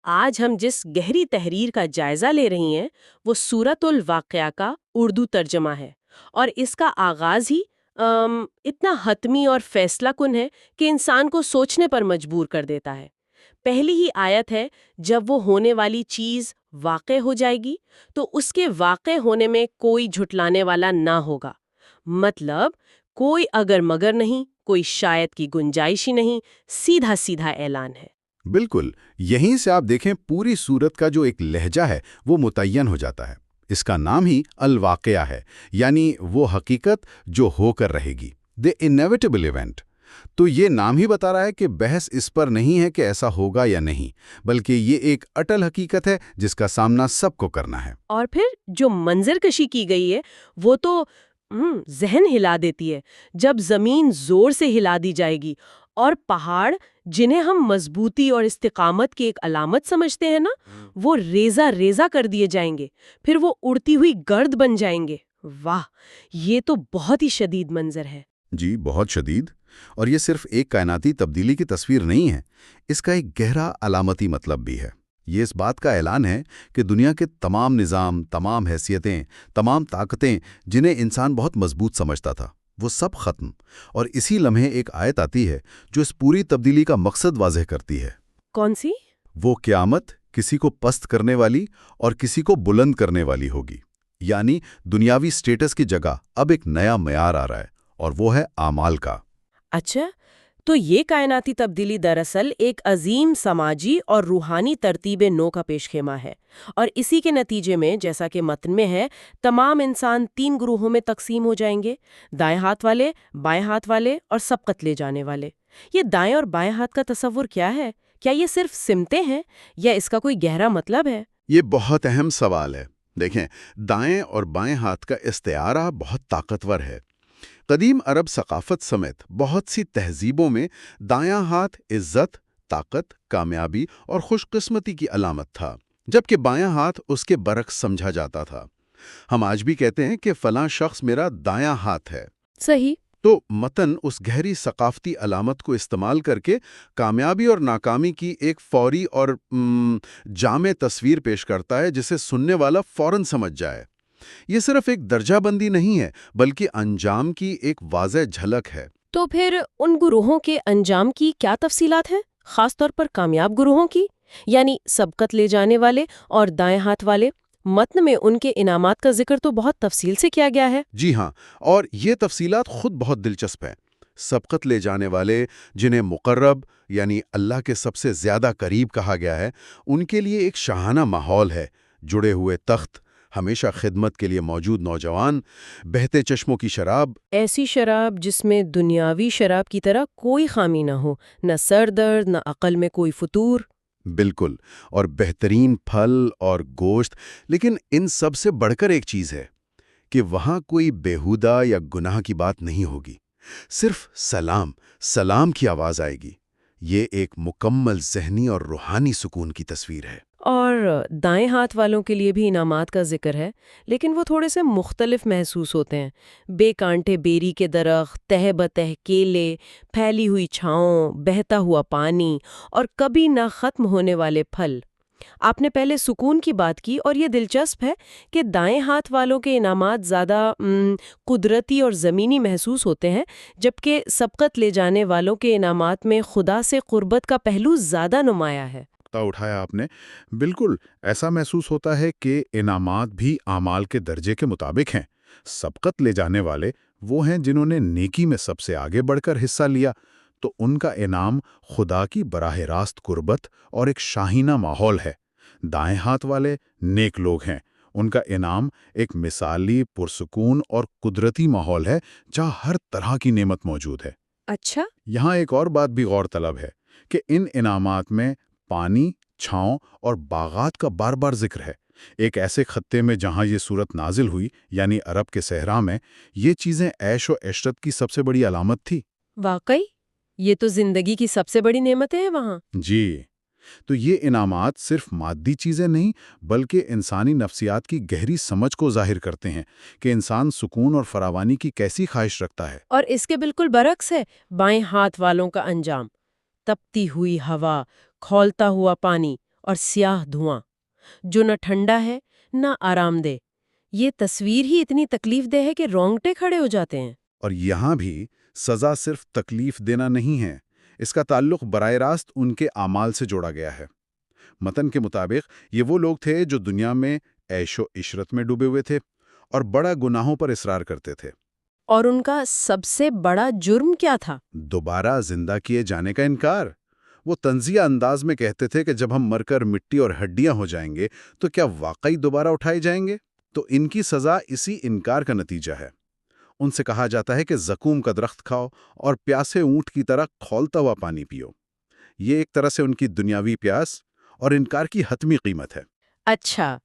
آج ہم جس گہری تحریر کا جائزہ لے رہی ہیں وہ سورۃ الواقعہ کا اردو ترجمہ ہے، اور اس کا آغاز ہی اتنا حتمی اور فیصلہ کن ہے کہ انسان کو سوچنے پر مجبور کر دیتا ہے۔ پہلی ہی آیت ہے، جب وہ ہونے والی چیز واقع ہو جائے گی تو اس کے واقع ہونے میں کوئی جھٹلانے والا نہ ہوگا۔ مطلب کوئی اگر مگر نہیں، کوئی شاید کی گنجائش ہی نہیں، سیدھا سیدھا اعلان ہے۔ بالکل، یہیں سے آپ دیکھیں پوری صورت کا جو ایک لہجہ ہے وہ متعین ہو جاتا ہے۔ اس کا نام ہی الواقعہ ہے، یعنی وہ حقیقت جو ہو کر رہے گی، دی انیویٹیبل ایونٹ۔ تو یہ نام ہی بتا رہا ہے کہ بحث اس پر نہیں ہے کہ ایسا ہوگا یا نہیں، بلکہ یہ ایک اٹل حقیقت ہے جس کا سامنا سب کو کرنا ہے۔ اور پھر جو منظر کشی کی گئی ہے وہ تو ذہن ہلا دیتی ہے۔ جب زمین زور سے ہلا دی جائے گی اور پہاڑ جنہیں ہم مضبوطی اور استقامت کی ایک علامت سمجھتے ہیں نا، وہ ریزہ ریزہ کر دیے جائیں گے، پھر وہ اڑتی ہوئی گرد بن جائیں گے۔ واہ، یہ تو بہت ہی شدید منظر ہے۔ جی، بہت شدید۔ اور یہ صرف ایک کائناتی تبدیلی کی تصویر نہیں ہے، اس کا ایک گہرا علامتی مطلب بھی ہے۔ یہ اس بات کا اعلان ہے کہ دنیا کے تمام نظام، تمام حیثیتیں، تمام طاقتیں جنہیں انسان بہت مضبوط سمجھتا تھا، وہ سب ختم۔ اور اسی لمحے ایک آیت آتی ہے جو اس پوری تبدیلی کا مقصد واضح کرتی ہے۔ کون سی؟ وہ قیامت کسی کو پست کرنے والی اور کسی کو بلند کرنے والی ہوگی، یعنی دنیاوی سٹیٹس کی جگہ اب ایک نیا معیار آ رہا ہے، اور وہ ہے اعمال کا۔ اچھا، تو یہ کائناتی تبدیلی دراصل ایک عظیم سماجی اور روحانی ترتیب نو کا پیش خیمہ ہے، اور اسی کے نتیجے میں، جیسا کہ متن میں ہے، تمام انسان 3 گروہوں میں تقسیم ہو جائیں گے: دائیں ہاتھ والے، بائیں ہاتھ والے اور سبقت لے جانے والے۔ یہ دائیں اور بائیں ہاتھ کا تصور کیا ہے؟ کیا یہ صرف سمتیں ہیں یا اس کا کوئی گہرا مطلب ہے؟ یہ بہت اہم سوال ہے۔ دیکھیں، دائیں اور بائیں ہاتھ کا استعارہ بہت طاقتور ہے۔ قدیم عرب ثقافت سمیت بہت سی تہذیبوں میں دایاں ہاتھ عزت، طاقت، کامیابی اور خوش قسمتی کی علامت تھا، جبکہ بایاں ہاتھ اس کے برعکس سمجھا جاتا تھا۔ ہم آج بھی کہتے ہیں کہ فلاں شخص میرا دایاں ہاتھ ہے۔ صحیح۔ تو متن اس گہری ثقافتی علامت کو استعمال کر کے کامیابی اور ناکامی کی ایک فوری اور جامع تصویر پیش کرتا ہے جسے سننے والا فوراً سمجھ جائے۔ یہ صرف ایک درجہ بندی نہیں ہے، بلکہ انجام کی ایک واضح جھلک ہے۔ تو پھر ان گروہوں کے انجام کی کیا تفصیلات ہیں، خاص طور پر کامیاب گروہوں کی، یعنی سبقت لے جانے والے اور دائیں ہاتھ والے؟ متن میں ان کے انعامات کا ذکر تو بہت تفصیل سے کیا گیا ہے۔ جی ہاں، اور یہ تفصیلات خود بہت دلچسپ ہیں۔ سبقت لے جانے والے، جنہیں مقرب یعنی اللہ کے سب سے زیادہ قریب کہا گیا ہے، ان کے لیے ایک شاہانہ ماحول ہے۔ جڑے ہوئے تخت، ہمیشہ خدمت کے لیے موجود نوجوان، بہتے چشموں کی شراب۔ ایسی شراب جس میں دنیاوی شراب کی طرح کوئی خامی نہ ہو، نہ سر درد، نہ عقل میں کوئی فتور۔ بالکل، اور بہترین پھل اور گوشت۔ لیکن ان سب سے بڑھ کر ایک چیز ہے کہ وہاں کوئی بیہودہ یا گناہ کی بات نہیں ہوگی، صرف سلام، سلام کی آواز آئے گی۔ یہ ایک مکمل ذہنی اور روحانی سکون کی تصویر ہے۔ اور دائیں ہاتھ والوں کے لیے بھی انعامات کا ذکر ہے، لیکن وہ تھوڑے سے مختلف محسوس ہوتے ہیں۔ بے کانٹے بیری کے درخت، تہ بتہ کیلے، پھیلی ہوئی چھاؤں، بہتا ہوا پانی اور کبھی نہ ختم ہونے والے پھل۔ آپ نے پہلے سکون کی بات کی، اور یہ دلچسپ ہے کہ دائیں ہاتھ والوں کے انعامات زیادہ قدرتی اور زمینی محسوس ہوتے ہیں، جبکہ سبقت لے جانے والوں کے انعامات میں خدا سے قربت کا پہلو زیادہ نمایاں ہے۔ اٹھایا آپ نے۔ بالکل ایسا محسوس ہوتا ہے کہ انعامات بھی اعمال کے درجے کے مطابق ہیں۔ سبقت لے جانے والے وہ ہیں جنہوں نے نیکی میں سب سے آگے بڑھ کر حصہ لیا، تو ان کا انعام خدا کی براہ راست قربت اور ایک شاہینہ ماحول ہے۔ دائیں ہاتھ والے نیک لوگ ہیں، ان کا انعام ایک مثالی، پرسکون اور قدرتی ماحول ہے جہاں ہر طرح کی نعمت موجود ہے۔ اچھا۔ یہاں ایک اور بات بھی غور طلب ہے کہ ان انعامات میں پانی، چھاؤں اور باغات کا بار بار ذکر ہے۔ ایک ایسے خطے میں جہاں یہ صورت نازل ہوئی، یعنی عرب کے صحرا میں، یہ چیزیں عیش و عشرت کی سب سے بڑی علامت تھی۔ واقعی یہ تو زندگی کی سب سے بڑی نعمتیں ہیں وہاں۔ جی، تو یہ انعامات صرف مادی چیزیں نہیں، بلکہ انسانی نفسیات کی گہری سمجھ کو ظاہر کرتے ہیں کہ انسان سکون اور فراوانی کی کیسی خواہش رکھتا ہے۔ اور اس کے بالکل برعکس ہے بائیں ہاتھ والوں کا انجام: تپتی ہوئی ہوا، کھولتا ہوا پانی اور سیاہ دھواں جو نہ ٹھنڈا ہے نہ آرام دہ۔ یہ تصویر ہی اتنی تکلیف دہ ہے کہ رونگٹے کھڑے ہو جاتے ہیں۔ اور یہاں بھی سزا صرف تکلیف دینا نہیں ہے، اس کا تعلق براہ راست ان کے اعمال سے جوڑا گیا ہے۔ متن کے مطابق یہ وہ لوگ تھے جو دنیا میں عیش و عشرت میں ڈوبے ہوئے تھے اور بڑا گناہوں پر اصرار کرتے تھے۔ اور ان کا سب سے بڑا جرم کیا تھا؟ دوبارہ زندہ کیے جانے کا انکار۔ وہ طنزیہ انداز میں کہتے تھے کہ جب ہم مر کر مٹی اور ہڈیاں ہو جائیں گے تو کیا واقعی دوبارہ اٹھائے جائیں گے؟ تو ان کی سزا اسی انکار کا نتیجہ ہے۔ ان سے کہا جاتا ہے کہ زقوم کا درخت کھاؤ اور پیاسے اونٹ کی طرح کھولتا ہوا پانی پیو۔ یہ ایک طرح سے ان کی دنیاوی پیاس اور انکار کی حتمی قیمت ہے۔ اچھا،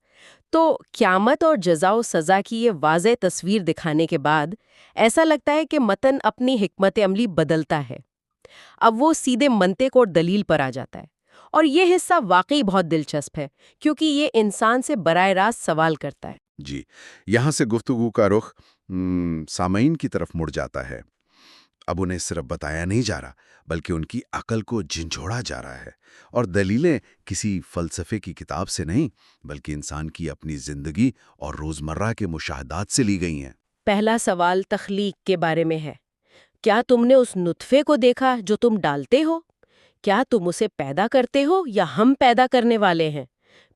تو قیامت اور جزا و سزا کی یہ واضح تصویر دکھانے کے بعد ایسا لگتا ہے کہ متن اپنی حکمت عملی بدلتا ہے۔ اب وہ سیدھے منطق اور دلیل پر آ جاتا ہے، اور یہ حصہ واقعی بہت دلچسپ ہے کیونکہ یہ انسان سے براہ راست سوال کرتا ہے۔ جی، یہاں سے گفتگو کا رخ سامعین کی طرف مڑ جاتا ہے۔ اب انہیں صرف بتایا نہیں جا رہا بلکہ ان کی عقل کو جھنجھوڑا جا رہا ہے، اور دلیلیں کسی فلسفے کی کتاب سے نہیں بلکہ انسان کی اپنی زندگی اور روزمرہ کے مشاہدات سے لی گئی ہیں۔ پہلا سوال تخلیق کے بارے میں ہے۔ کیا تم نے اس نطفے کو دیکھا جو تم ڈالتے ہو؟ کیا تم اسے پیدا کرتے ہو یا ہم پیدا کرنے والے ہیں؟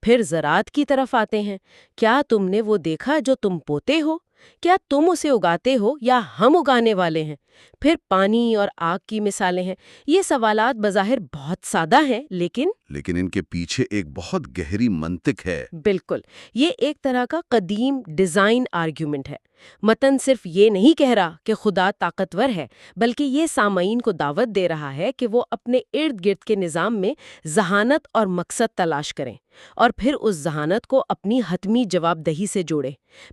پھر زراعت کی طرف آتے ہیں۔ کیا تم نے وہ دیکھا جو تم بوتے ہو؟ کیا تم اسے اگاتے ہو یا ہم اگانے والے ہیں؟ پھر پانی اور آگ کی مثالیں ہیں۔ یہ سوالات بظاہر بہت سادہ ہیں، لیکن ان کے پیچھے ایک بہت گہری منطق ہے۔ بالکل، یہ ایک طرح کا قدیم ڈیزائن آرگیومنٹ ہے۔ متن صرف یہ نہیں کہہ رہا کہ خدا طاقتور ہے، بلکہ یہ سامعین کو دعوت دے رہا ہے کہ وہ اپنے ارد گرد کے نظام میں ذہانت اور مقصد تلاش کریں، اور پھر اس ذہانت کو اپنی حتمی جواب دہی سے جوڑیں۔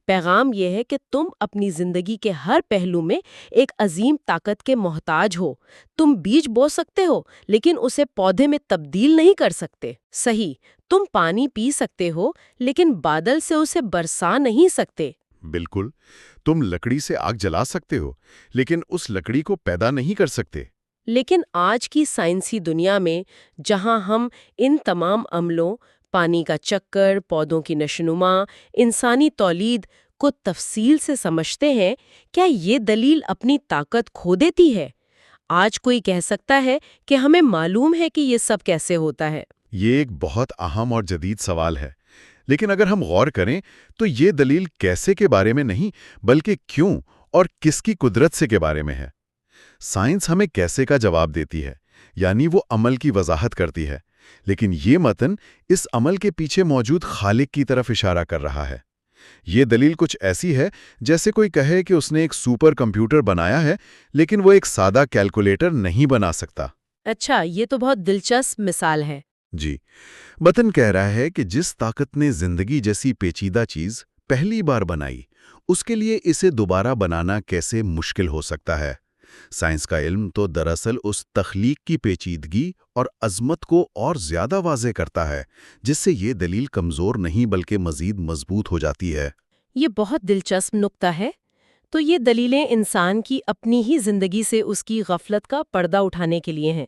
پیغام یہ ہے کہ تم اپنی زندگی کے ہر پہلو میں ایک عظیم طاقت کے محتاج ہو۔ تم بیج بو سکتے ہو، لیکن اسے پودے میں تبدیل نہیں کر سکتے۔ صحیح، تم پانی پی سکتے ہو، لیکن بادل سے اسے برسا نہیں سکتے۔ بالکل، تم لکڑی سے آگ جلا سکتے ہو لیکن اس لکڑی کو پیدا نہیں کر سکتے۔ لیکن آج کی سائنسی دنیا میں، جہاں ہم ان تمام عملوں، پانی کا چکر، پودوں کی نشوونما، انسانی تولید کو تفصیل سے سمجھتے ہیں، کیا یہ دلیل اپنی طاقت کھو دیتی ہے؟ آج کوئی کہہ سکتا ہے کہ ہمیں معلوم ہے کہ یہ سب کیسے ہوتا ہے۔ یہ ایک بہت اہم اور جدید سوال ہے، لیکن اگر ہم غور کریں تو یہ دلیل کیسے کے بارے میں نہیں بلکہ کیوں اور کس کی قدرت سے کے بارے میں ہے۔ سائنس ہمیں کیسے کا جواب دیتی ہے، یعنی وہ عمل کی وضاحت کرتی ہے، لیکن یہ متن اس عمل کے پیچھے موجود خالق کی طرف اشارہ کر رہا ہے۔ یہ دلیل کچھ ایسی ہے جیسے کوئی کہے کہ اس نے ایک سپر کمپیوٹر بنایا ہے لیکن وہ ایک سادہ کیلکولیٹر نہیں بنا سکتا۔ اچھا، یہ تو بہت دلچسپ مثال ہے۔ جی، متن کہہ رہا ہے کہ جس طاقت نے زندگی جیسی پیچیدہ چیز پہلی بار بنائی، اس کے لیے اسے دوبارہ بنانا کیسے مشکل ہو سکتا ہے۔ سائنس کا علم تو دراصل اس تخلیق کی پیچیدگی اور عظمت کو اور زیادہ واضح کرتا ہے، جس سے یہ دلیل کمزور نہیں بلکہ مزید مضبوط ہو جاتی ہے۔ یہ بہت دلچسپ نکتہ ہے۔ تو یہ دلیلیں انسان کی اپنی ہی زندگی سے اس کی غفلت کا پردہ اٹھانے کے لیے ہیں،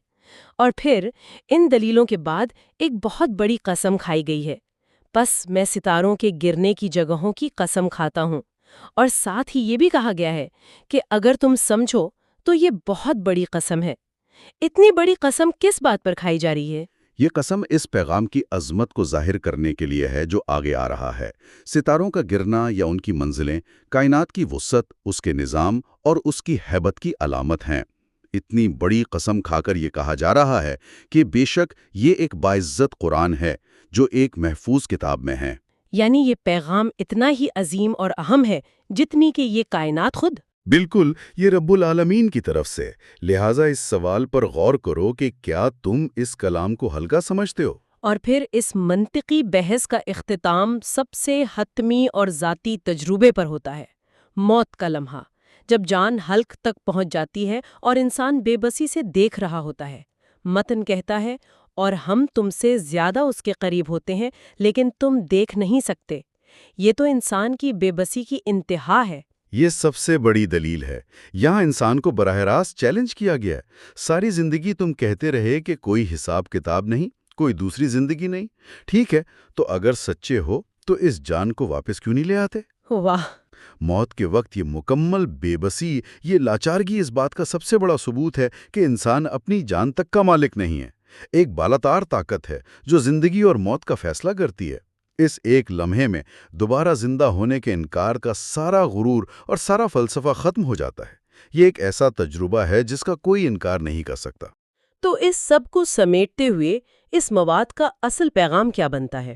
اور پھر ان دلیلوں کے بعد ایک بہت بڑی قسم کھائی گئی ہے۔ پس میں ستاروں کے گرنے کی جگہوں کی قسم کھاتا ہوں، اور ساتھ ہی یہ بھی کہا گیا ہے کہ اگر تم سمجھو تو یہ بہت بڑی قسم ہے۔ اتنی بڑی قسم کس بات پر کھائی جا رہی ہے؟ یہ قسم اس پیغام کی عظمت کو ظاہر کرنے کے لیے ہے جو آگے آ رہا ہے۔ ستاروں کا گرنا یا ان کی منزلیں کائنات کی وسعت، اس کے نظام اور اس کی ہیبت کی علامت ہیں۔ اتنی بڑی قسم کھا کر یہ کہا جا رہا ہے کہ بے شک یہ ایک باعزت قرآن ہے جو ایک محفوظ کتاب میں ہے۔ یعنی یہ پیغام اتنا ہی عظیم اور اہم ہے جتنی کہ یہ کائنات خود۔ بالکل، یہ رب العالمین کی طرف سے، لہٰذا اس سوال پر غور کرو کہ کیا تم اس کلام کو ہلکا سمجھتے ہو؟ اور پھر اس منطقی بحث کا اختتام سب سے حتمی اور ذاتی تجربے پر ہوتا ہے، موت کا لمحہ، جب جان حلق تک پہنچ جاتی ہے اور انسان بے بسی سے دیکھ رہا ہوتا ہے۔ متن کہتا ہے، اور ہم تم سے زیادہ اس کے قریب ہوتے ہیں لیکن تم دیکھ نہیں سکتے۔ یہ تو انسان کی بے بسی کی انتہا ہے۔ یہ سب سے بڑی دلیل ہے۔ یہاں انسان کو براہ راست چیلنج کیا گیا ہے۔ ساری زندگی تم کہتے رہے کہ کوئی حساب کتاب نہیں، کوئی دوسری زندگی نہیں۔ ٹھیک ہے، تو اگر سچے ہو تو اس جان کو واپس کیوں نہیں لے آتے؟ واہ! موت کے وقت یہ مکمل بے بسی، یہ لاچارگی اس بات کا سب سے بڑا ثبوت ہے کہ انسان اپنی جان تک کا مالک نہیں ہے۔ ایک بالاتار طاقت ہے جو زندگی اور موت کا فیصلہ کرتی ہے۔ اس ایک لمحے میں دوبارہ زندہ ہونے کے انکار کا سارا غرور اور سارا فلسفہ ختم ہو جاتا ہے۔ یہ ایک ایسا تجربہ ہے جس کا کوئی انکار نہیں کر سکتا۔ تو اس سب کو سمیٹتے ہوئے اس مواد کا اصل پیغام کیا بنتا ہے؟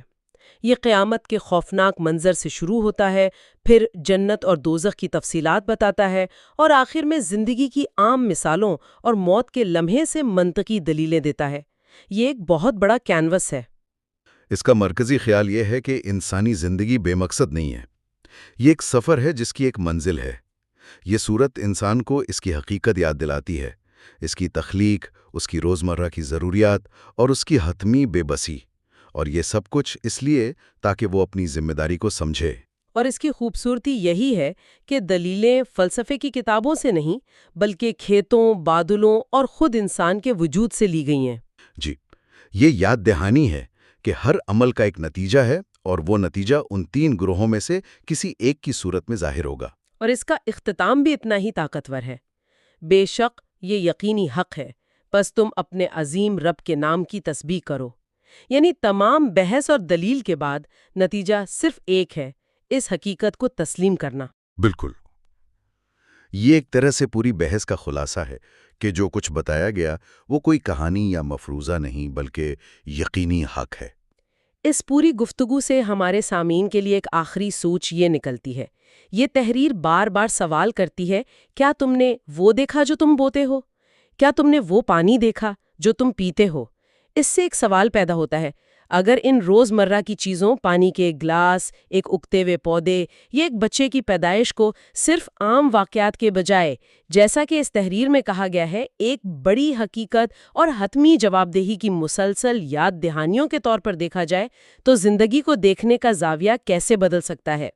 یہ قیامت کے خوفناک منظر سے شروع ہوتا ہے، پھر جنت اور دوزخ کی تفصیلات بتاتا ہے، اور آخر میں زندگی کی عام مثالوں اور موت کے لمحے سے منطقی دلیلیں دیتا ہے۔ یہ ایک بہت بڑا کینوس ہے۔ اس کا مرکزی خیال یہ ہے کہ انسانی زندگی بے مقصد نہیں ہے۔ یہ ایک سفر ہے جس کی ایک منزل ہے۔ یہ صورت انسان کو اس کی حقیقت یاد دلاتی ہے، اس کی تخلیق، اس کی روزمرہ کی ضروریات اور اس کی حتمی بے بسی، اور یہ سب کچھ اس لیے تاکہ وہ اپنی ذمہ داری کو سمجھے۔ اور اس کی خوبصورتی یہی ہے کہ دلیلیں فلسفے کی کتابوں سے نہیں، بلکہ کھیتوں، بادلوں اور خود انسان کے وجود سے لی گئی ہیں۔ جی، یہ یاد دہانی ہے کہ ہر عمل کا ایک نتیجہ ہے، اور وہ نتیجہ ان 3 گروہوں میں سے کسی ایک کی صورت میں ظاہر ہوگا۔ اور اس کا اختتام بھی اتنا ہی طاقتور ہے۔ بے شک یہ یقینی حق ہے، پس تم اپنے عظیم رب کے نام کی تسبیح کرو۔ یعنی تمام بحث اور دلیل کے بعد نتیجہ صرف ایک ہے، اس حقیقت کو تسلیم کرنا۔ بالکل، یہ ایک طرح سے پوری بحث کا خلاصہ ہے کہ جو کچھ بتایا گیا وہ کوئی کہانی یا مفروضہ نہیں، بلکہ یقینی حق ہے۔ اس پوری گفتگو سے ہمارے سامعین کے لیے ایک آخری سوچ یہ نکلتی ہے۔ یہ تحریر بار بار سوال کرتی ہے، کیا تم نے وہ دیکھا جو تم بوتے ہو؟ کیا تم نے وہ پانی دیکھا جو تم پیتے ہو؟ اس سے ایک سوال پیدا ہوتا ہے، اگر ان روزمرہ کی چیزوں، پانی کے ایک گلاس، ایک اگتے ہوئے پودے یا ایک بچے کی پیدائش کو صرف عام واقعات کے بجائے، جیسا کہ اس تحریر میں کہا گیا ہے، ایک بڑی حقیقت اور حتمی جواب دہی کی مسلسل یاد دہانیوں کے طور پر دیکھا جائے، تو زندگی کو دیکھنے کا زاویہ کیسے بدل سکتا ہے؟